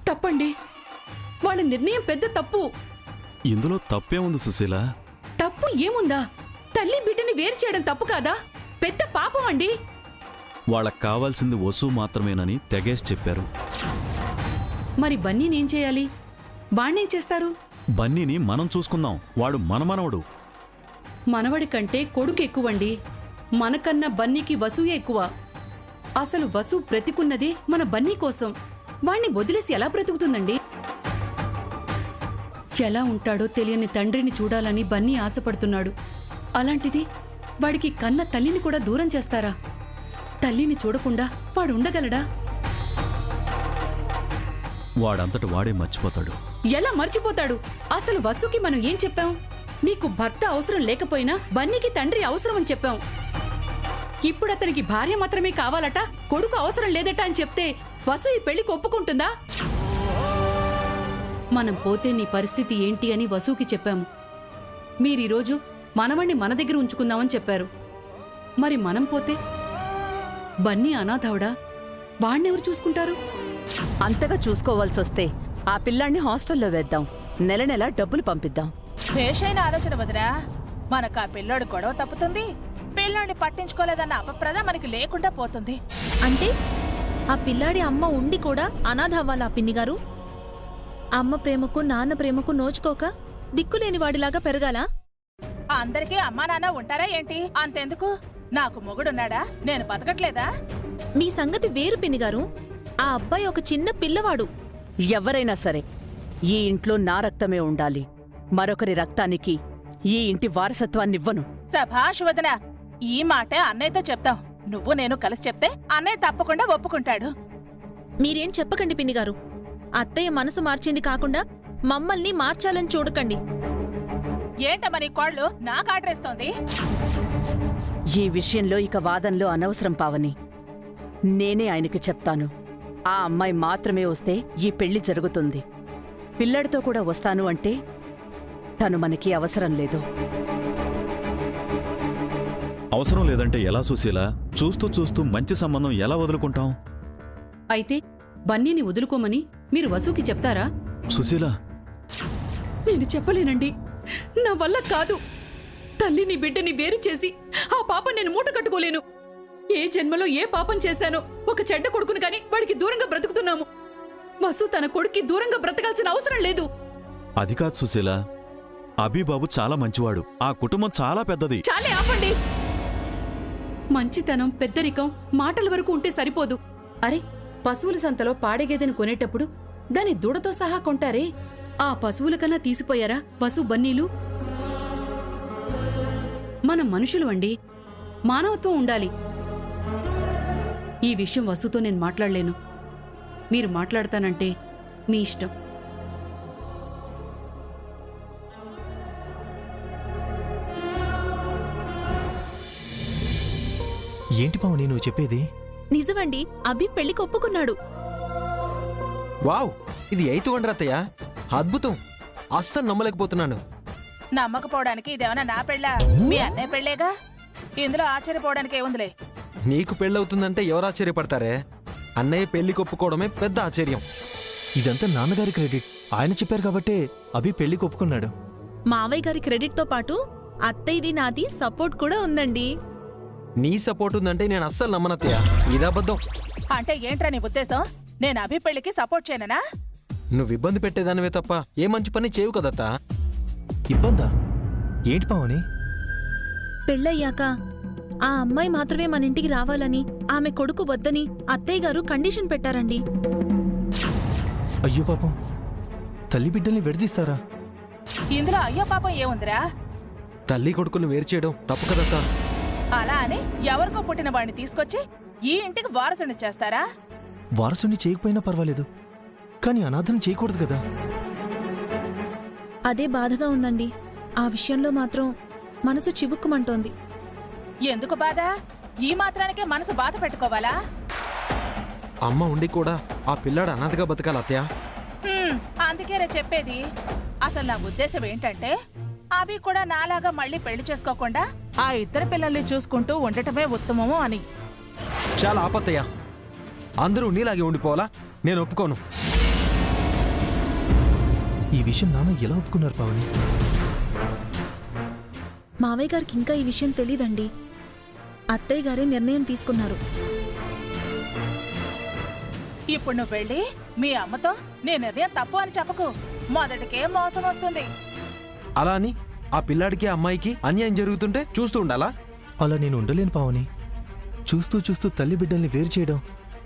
తప్పండి. వాళ్ళ నిర్ణయం పెద్ద తప్పు. ఇందులో తప్పే ఉంది సుశీల. తప్పు ఏముందా? తల్లి బిడ్డని వేరు చేయడం తప్పు కాదా? పెద్ద పాపం అండి. వాళ్ళకి కావాల్సింది వసు మాత్రమేనని తెగేసి చెప్పారు. మరి బన్నీనేం చేయాలి? వాణ్ణేం చేస్తారు? బన్నీని మనం చూసుకుందాం. వాడు మన మనవడు. మనవడి కంటే కొడుకు ఎక్కువండి. మనకన్నా బన్నీకి వసుయే ఎక్కువ. అసలు వసు బ్రతికున్నదే మన బన్నీ కోసం. వాణ్ణి వదిలేసి ఎలా బ్రతుకుతుందండి? ఎలా ఉంటాడో తెలియని తండ్రిని చూడాలని బన్నీ ఆశపడుతున్నాడు. అలాంటిది వాడికి కన్న తల్లిని కూడా దూరం చేస్తారా? తల్లిని చూడకుండా వాడు ఉండగలడా? వాడంతట వాడే మర్చిపోతాడు. ఎలా మర్చిపోతాడు? అసలు వసుకి మనం ఏం చెప్పాం? నీకు భర్త అవసరం లేకపోయినా బన్నీకి తండ్రి అవసరమని చెప్పాం. ఇప్పుడు అతనికి భార్య మాత్రమే కావాలట, కొడుకు అవసరం లేదట అని చెప్తే వసు ఈ పెళ్లికి ఒప్పుకుంటుందా? మనం పోతే నీ పరిస్థితి ఏంటి అని వసుకి చెప్పాము. మీరీరోజు మనవణ్ణి మన దగ్గర ఉంచుకుందామని చెప్పారు. మరి మనం పోతే బన్నీ అనాథవుడా? వాణ్ణెవరు చూసుకుంటారు? అంతగా చూసుకోవాల్సొస్తే ఆ పిల్లాన్ని హాస్టల్లో వేద్దాం. నెల నెల డబ్బులు పంపిద్దాం. భేషైన ఆలోచన వదిరా. మనకు ఆ పిల్లోడు గొడవ తప్పుతుంది, పిల్లోడిని పట్టించుకోలేదన్న అపప్రద మనకి లేకుండా పోతుంది. అంటే ఆ పిల్లాడి అమ్మ ఉండి కూడా అనాథ అవ్వాలా పిన్నిగారు? అమ్మ ప్రేమకు నాన్న ప్రేమకు నోచుకోక దిక్కులేని వాడిలాగా పెరగాలా? అందరికీ అమ్మా నాన్న ఉంటారా ఏంటి? అంతెందుకు, నాకు మొగుడున్నాడా? నేను బతకట్లేదా? మీ సంగతి వేరు పిన్నిగారు. ఆ అబ్బాయి ఒక చిన్న పిల్లవాడు. ఎవరైనా సరే ఈ ఇంట్లో నా రక్తమే ఉండాలి. మరొకరి రక్తానికి ఈ ఇంటి వారసత్వాన్నివ్వను. సభాష్ వదినా, ఈ మాటే అన్నయ్యతో చెప్తాం. నువ్వు నేను కలిసి చెప్తే అన్నయ్య తప్పకుండా ఒప్పుకుంటాడు. మీరేం చెప్పకండి పిన్నిగారు. అత్తయ్య మనసు మార్చింది కాకుండా మమ్మల్ని మార్చాలని చూడకండి. ఏంటమ్మా నీ కోళ్ళు నాకు ఆటరేస్తోంది? ఈ విషయంలో ఇక వాదనలో అనవసరం పావని. నేనే ఆయనకి చెప్తాను. ఆ అమ్మాయి మాత్రమే వస్తే ఈ పెళ్లి జరుగుతుంది. పిల్లడితో కూడా వస్తాను అంటే తను మనకి అవసరం లేదు. అవసరం లేదంటే ఎలా సుశీల? చూస్తూ చూస్తూ మంచి సంబంధం ఎలా వదులుకుంటాం? అయితే బన్నీని వదులుకోమని మీరు వసుకి చెప్తారా? సుశీల, నేను చెప్పలేనండి. నా వల్ల కాదు. తల్లిని బిడ్డని వేరు చేసి ఆ పాపం నేను మూట కట్టుకోలేను. ఏ జన్మలో ఏ పాపం చేశానో ఒక చెడ్డ కొడుకును కాని వాడికి దూరంగా బ్రతుకుతున్నాము. వసు తన కొడుక్కి దూరంగా బ్రతకాల్సిన అవసరం లేదు. అది కాదు సుశీల. అభిబాబు చాలా మంచివాడు. ఆ కుటుంబం చాలా పెద్దది. చాలే ఆపండి. మంచితనం పెద్దరికం మాటల వరకు ఉంటే సరిపోదు. అరే, పశువుల సంతలో పాడేగేదెను కొనేటప్పుడు దాని దూడతో సహా కొంటారే, ఆ పశువుల కన్నా తీసిపోయారా పశు బన్నీలు? మనం మనుషులు అండి. మానవత్వం ఉండాలి. ఈ విషయం వసుతో నేను మాట్లాడలేను. మీరు మాట్లాడతానంటే మీ ఇష్టం. ఏంటి పావని నువ్వు చెప్పేది? నిజమండి, అభి పెళ్లికి ఒప్పుకున్నాడు. వావ్, ఇది 8th వండర్ అత్తయ్య. అద్భుతం. అస్సలు నమ్మలేకపోతున్నాను. నమ్మకపోవడానికి ఇదేమన్నా నా పెళ్ళా? మీ అన్నయ్య పెళ్ళేగా. ఇందులో ఆశ్చర్యపోవడానికి ఏముందిలే. నీకు పెళ్ళవుతుందంటే ఎవరు ఆశ్చర్యపడతారే? అన్నయ్య పెళ్లి కొప్పుకోవడమే పెద్ద ఆశ్చర్యం. ఇదంతా నాన్నగారి క్రెడిట్. ఆయన చెప్పారు కాబట్టే అభి పెళ్లికి ఒప్పుకున్నాడు. మావయ్య గారి క్రెడిట్తో పాటు అత్తయ్యది నాది సపోర్ట్ కూడా ఉందండి. నీ సపోర్ట్ ఉందంటే నేను అస్సలు నమ్మనత్తయ్య. ఇది అబద్ధం. అంటే ఏంట్రా నీ ఉద్దేశం? నేను అభి పెళ్లికి సపోర్ట్ చేయననా? నువ్వు ఇబ్బంది పెట్టేదానివే తప్ప ఏ మంచి పని చేయవు కదత్తా. ఇబ్బందా? ఏంటి పావని? పెళ్ళయ్యాక ఆ అమ్మాయి మాత్రమే మన ఇంటికి రావాలని, ఆమె కొడుకు వద్దని అత్తయ్య గారు కండిషన్ పెట్టారండి. అయ్యో పాపం, తల్లి బిడ్డల్ని విడదీస్తారా? ఇందులో అయ్యో పాపం ఏముందిరా? తల్లి కొడుకులు వేరు చేయడం తప్పు కదత్తా. అలా అని ఎవరికో పుట్టిన వాడిని తీసుకొచ్చి ఈ ఇంటికి వారసుని చేస్తారా? వారసుని చేయకపోయినా పర్వాలేదు, కానీ అనాథను చేయకూడదు కదా. అదే బాధగా ఉందండి. ఆ విషయంలో మాత్రం మనసు చివుక్కుమంటోంది. ఎందుకు బాధ? ఈ మాత్రానికే మనసు బాధ పెట్టుకోవాలా? అమ్మ ఉండి కూడా ఆ పిల్లాడు అనాథగా బతకాలి అత్తయ్య. అందుకేరే చెప్పేది. అసలు నా ఉద్దేశం ఏంటంటే అవి కూడా నాలాగా మళ్ళీ పెళ్లి చేసుకోకుండా ఆ ఇద్దరు పిల్లల్ని చూసుకుంటూ ఉండటమే ఉత్తమము అని. చాలా ఆపత్తయ్య. అందరూ నీలాగే ఉండిపోవాలా? నేను ఒప్పుకోను. విషయం నాన్న ఎలా ఒప్పుకున్నారు పావని? మావయ్య గారికి ఇంకా ఈ విషయం తెలీదండి. అత్తయ్య గారే నిర్ణయం తీసుకున్నారు. ఇప్పుడు నువ్వు వెళ్ళి మీ అమ్మతో నీ నిర్ణయం తప్పు అని చెప్పకు. మొదటికే మోసం వస్తుంది. అలా అని ఆ పిల్లాడికి అమ్మాయికి అన్యాయం జరుగుతుంటే చూస్తూ ఉండాలా? అలా నేను ఉండలేను పావని. చూస్తూ చూస్తూ తల్లి బిడ్డల్ని వేరు చేయడం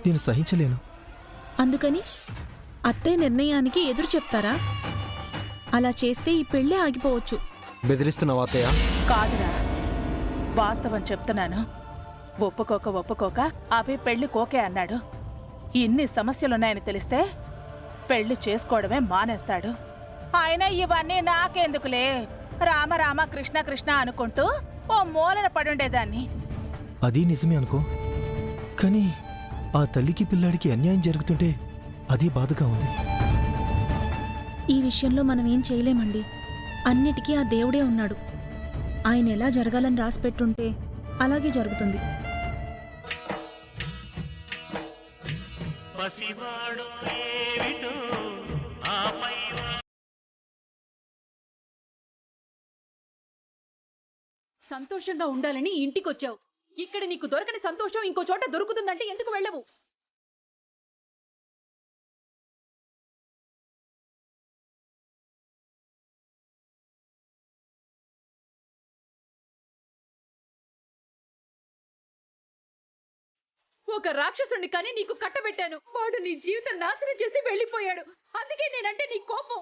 నేను సహించలేను. అందుకని అత్తయ్య నిర్ణయానికి ఎదురు చెప్తారా? అలా చేస్తే ఈ పెళ్ళే ఆగిపోవచ్చు. బెదిరిస్తున్నావా అత్తయ్య? కాదురా, వాస్తవం చెప్తున్నాను. ఒప్పుకోక అభి పెళ్లి కోకే అన్నాడు. ఇన్ని సమస్యలున్నాయని తెలిస్తే పెళ్లి చేసుకోవడమే మానేస్తాడు. అయినా ఇవన్నీ నాకెందుకులే, రామ రామ కృష్ణ కృష్ణ అనుకుంటూ ఓ మూలన పడుండేదాన్ని. అది నిజమే అనుకో, కానీ ఆ తల్లికి పిల్లాడికి అన్యాయం జరుగుతుంటే అదే బాధగా ఉంది. ఈ విషయంలో మనం ఏం చేయలేమండి. అన్నిటికీ ఆ దేవుడే ఉన్నాడు. ఆయన ఎలా జరగాలని రాసిపెట్టుంటే అలాగే జరుగుతుంది. సంతోషంగా ఉండాలని ఇంటికొచ్చావు. ఇక్కడ నీకు దొరకని సంతోషం ఇంకో చోట దొరుకుతుందంటే ఎందుకు వెళ్ళవు? ఒక రాక్షసుని కానీ నీకు కట్టబెట్టాను. వాడు నీ జీవితం నాశనం చేసి వెళ్ళిపోయాడు. అందుకే నేనంటే నీ కోపం.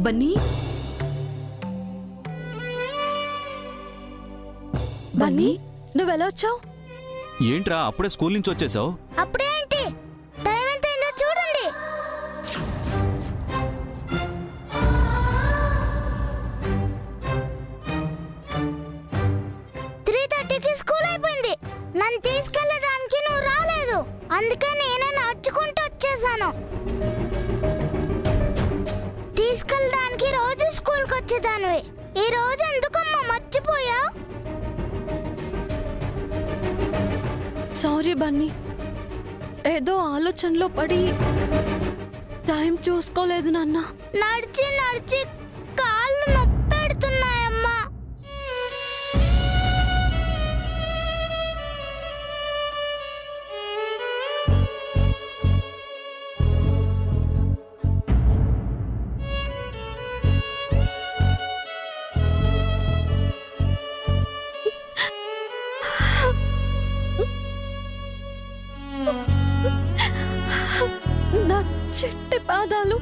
బన్నీ, బన్నీ, నువ్వెలా వచ్చావు? ఏంట్రా అప్పుడే స్కూల్ నుంచి వచ్చేసావు? అప్పుడే ఏంటి? టైం ఎంత అయిందో చూడండి. స్కూల్ అయిపోయింది. నన్ను తీసుకెళ్ళడానికి నువ్వు రాలేదు. అందుకే నేనే నడుచుకుంటూ వచ్చేసాను. తీసుకెళ్ళడానికి రోజు స్కూల్కి వచ్చేదానివి. ఈ రోజు ఎందుకమ్మా మర్చిపోయా? సారీ బన్నీ, ఏదో ఆలోచనలో పడి టైం చూసుకోలేదు నాన్న. నడిచి నడిచి కాళ్ళు నొప్పెడుతున్నాయమ్మా. నా చెట్టి పాదాలు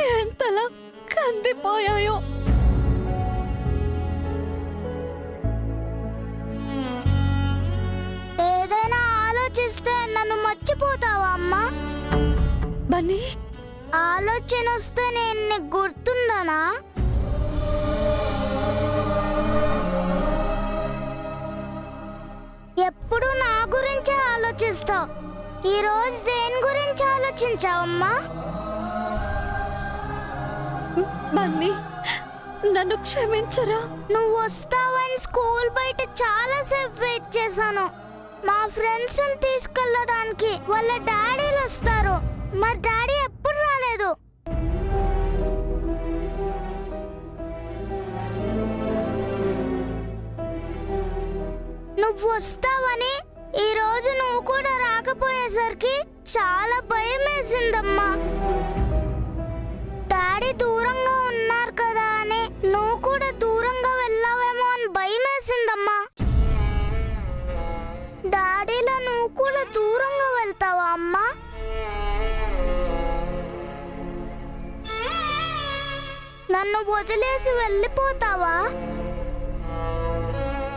ఎంతలా కందిపోయాయో. ఏదైనా ఆలోచిస్తే నన్ను మర్చిపోతావా అమ్మా? బన్నీ, ఆలోచన వస్తే నేను నీకు గుర్తుందనా? ఎప్పుడు నా గురించే ఆలోచిస్తావు. ఈ రోజు దేని గురించి ఆలోచించావమ్మా? బన్నీ, నన్ను క్షమించరా? నువ్వు వస్తావని స్కూల్ బయట చాలా సేపు వెయిట్ చేశాను. మా ఫ్రెండ్స్ తీసుకెళ్ళడానికి వాళ్ళ డాడీలు వస్తారు. మరి డాడీ ఎప్పుడు రాలేదు. నువ్వు వస్తావని ఈ రోజు నువ్వు కూడా రాకపోయేసరికి చాలా భయం వేసిందమ్మా. డాడీ దూరంగా ఉన్నారు కదా అని నువ్వు కూడా దూరంగా వెళ్ళావేమో అని భయం వేసిందమ్మా. డాడీలా నువ్వు కూడా దూరంగా వెళ్తావా అమ్మా? నన్ను వదిలేసి వెళ్ళిపోతావా?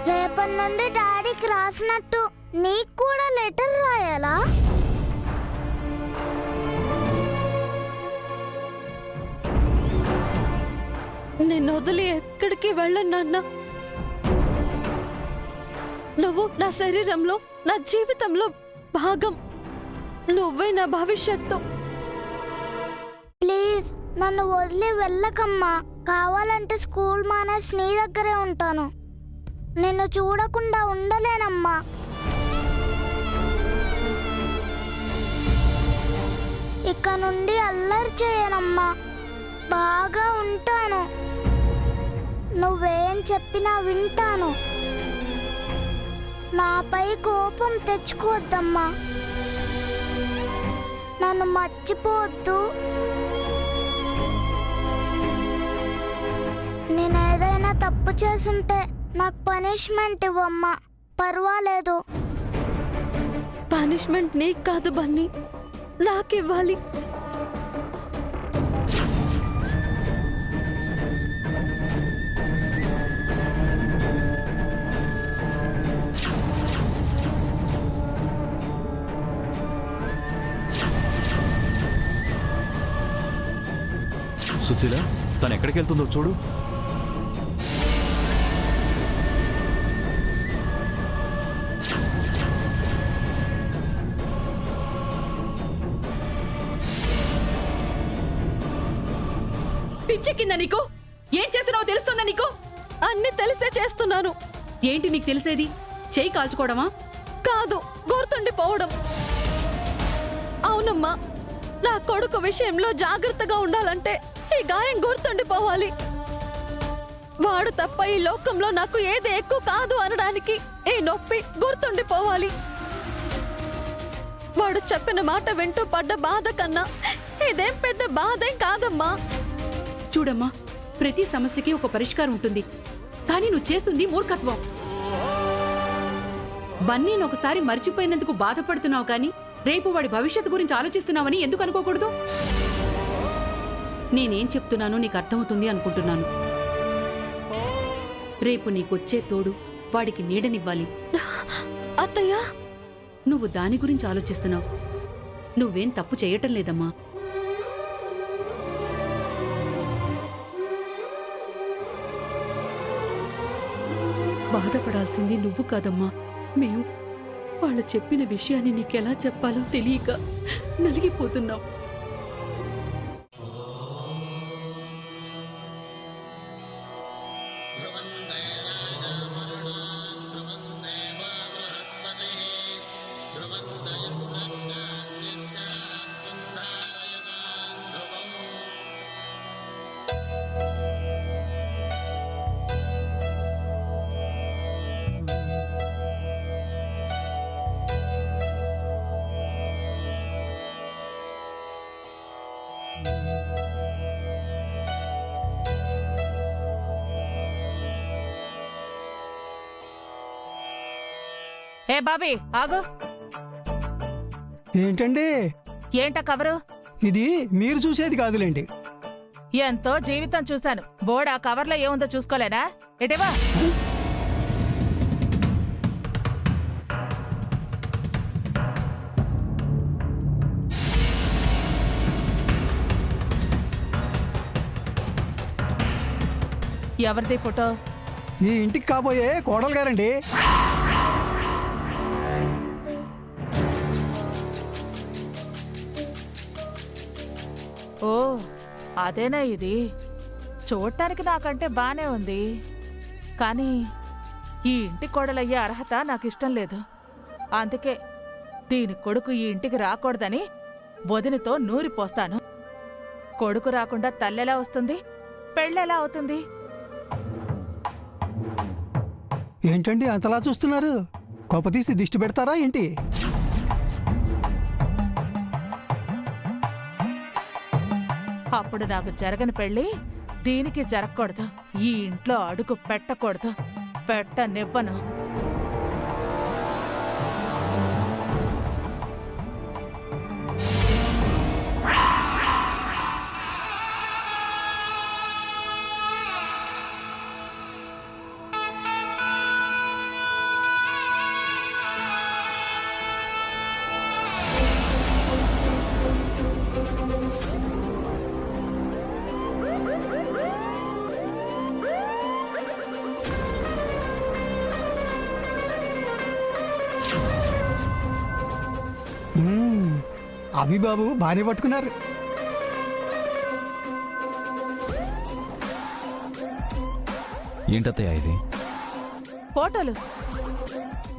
రేపటి నుండి డాడీకి రాసినట్టు నీకు కూడా లెటర్ రాయాలా? నిన్ను వదిలి ఎక్కడికి వెళ్ళను నాన్న. నువ్వు నా శరీరంలో, నా జీవితంలో భాగం. నువ్వే నా భవిష్యత్తు. ప్లీజ్ నన్ను వదిలి వెళ్ళకమ్మా. కావాలంటే స్కూల్ మానేసి నీ దగ్గరే ఉంటాను. నిన్ను చూడకుండా ఉండలేనమ్మా. ఇక నుండి అల్లరి చేయనమ్మా. బాగా ఉంటాను. నువ్వేం చెప్పినా వింటాను. నాపై కోపం తెచ్చుకోవద్దమ్మా. నన్ను మర్చిపోవద్దు. నేనేదైనా తప్పు చేసుంటే నాకు పనిష్మెంట్ ఇవ్వమ్మా. పర్వాలేదు. పనిష్మెంట్ నీకు కాదు బన్నీ, నాకివ్వాలి. సుశీల, తను ఎక్కడికి వెళ్తుందో చూడు. పిచ్చెక్కిందా నీకు? ఏం చేస్తున్నావో తెలుస్తుందా నీకు? అన్ని తెలిసే చేస్తున్నాను. ఏంటి నీకు తెలిసేది? చేయి కాల్చుకోవడమా? కాదు, గుర్తుండిపోవడం. అవునమ్మా, నా కొడుకు విషయంలో జాగ్రత్తగా ఉండాలంటే ఈ గాయం గుర్తుండిపోవాలి. వాడు తప్ప ఈ లోకంలో నాకు ఏది ఎక్కువ కాదు అనడానికి ఈ నొప్పి గుర్తుండిపోవాలి. వాడు చెప్పిన మాట వింటూ పడ్డ బాధ కన్నా ఇదేం పెద్ద బాధేం కాదమ్మా. చూడమ్మా, ప్రతి సమస్యకి ఒక పరిష్కారం ఉంటుంది. కానీ నువ్వు చేస్తుంది మూర్ఖత్వం. బన్నీని ఒకసారి మర్చిపోయినందుకు బాధపడుతున్నావు, కానీ రేపు వాడి భవిష్యత్తు గురించి ఆలోచిస్తున్నావని ఎందుకు అనుకోకూడదు? నేనేం చెప్తున్నానో నీకు అర్థమవుతుంది అనుకుంటున్నాను. రేపు నీకొచ్చే తోడు వాడికి నీడనివ్వాలి. అత్తయ్య, నువ్వు దాని గురించి ఆలోచిస్తున్నావు. నువ్వేం తప్పు చేయటం లేదమ్మా. బాధపడాల్సింది నువ్వు కాదమ్మా, మేము. వాళ్ళు చెప్పిన విషయాన్ని నీకెలా చెప్పాలో తెలియక నలిగిపోతున్నావు. ఏ బాబీ ఆగు. ఏంటండి? ఏంట కవరు? ఇది మీరు చూసేది కాదులేండి. ఎంతో జీవితం చూశాను. బోర్డు ఆ కవర్లో ఏముందో చూసుకోలేనా? ఎటేవా? ఎవరిది ఫోటో? ఈ ఇంటికి కాబోయే కోడలు గారండి. ఓ అదేనా ఇది? చూడటానికి నాకంటే బానే ఉంది కానీ ఈ ఇంటి కోడలయ్యే అర్హత నాకు ఇష్టం లేదు. అందుకే దీని కొడుకు ఈ ఇంటికి రాకూడదని వదినతో నూరిపోస్తాను. కొడుకు రాకుండా తల్లెలా వస్తుంది, పెళ్ళెలా అవుతుంది? ఏంటండి అంతలా చూస్తున్నారు? కొప్పతీసి దిష్టి పెడతారా ఏంటి? అప్పుడు నాకు జరగని పెళ్ళి దీనికి జరగకూడదు. ఈ ఇంట్లో అడుగు పెట్టకూడదు, పెట్టనివ్వను. అభిబాబు బాగానే పట్టుకున్నారు. ఏంటత్తయ్య ఇది? ఫోటోలు.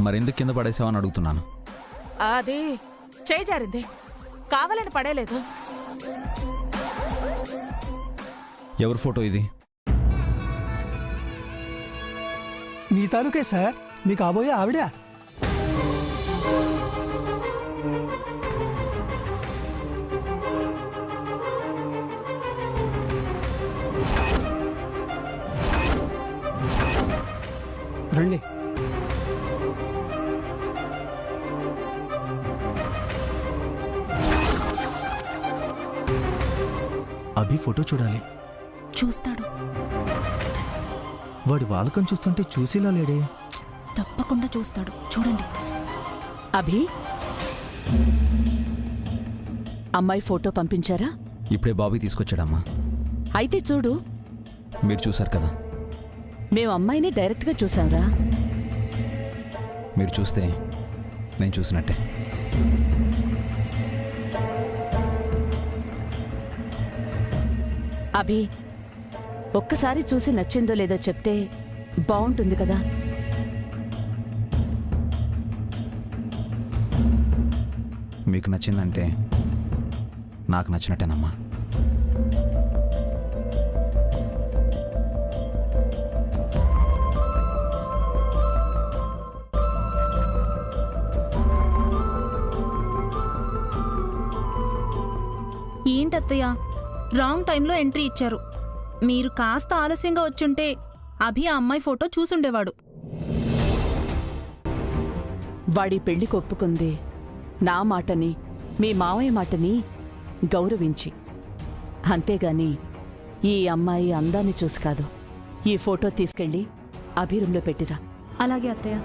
మరెందుకు కింద పడేసావని అడుగుతున్నాను. అది చేయి జారింది, కావాలని పడేలేదు. ఎవరి ఫోటో ఇది? మీ తాలూకే సార్, మీ కాబోయే ఆవిడ. రండి. అభి ఫోటో చూడాలి. చూస్తాడు, వాడి వాలకం చూస్తుంటే చూసేలా లేడే. తప్పకుండా చూస్తాడు. చూడండి. అభి, అమ్మాయి ఫోటో పంపించారా? ఇప్పుడే బాబీ తీసుకొచ్చాడమ్మా. అయితే చూడు. మీరు చూశారు కదా. మేము అమ్మాయిని డైరెక్ట్గా చూసాంరా. మీరు చూస్తే నేను చూసినట్టే. అభి, ఒక్కసారి చూసి నచ్చిందో లేదో చెప్తే బాగుంటుంది కదా. మీకు నచ్చిందంటే నాకు నచ్చినట్టేనమ్మా. ఏంటత్తయ్య, రాంగ్ టైంలో ఎంట్రీ ఇచ్చారు. మీరు కాస్త ఆలస్యంగా వచ్చుంటే అభి ఆ అమ్మాయి ఫోటో చూసుండేవాడు. వాడి పెళ్లికి ఒప్పుకుంది నా మాటని, మీ మావయ్య మాటని గౌరవించి. అంతేగాని ఈ అమ్మాయి అందాన్ని చూసి కాదు. ఈ ఫోటో తీసుకెళ్ళి అభి రూంలో పెట్టిరా. అలాగే అత్తయ్య.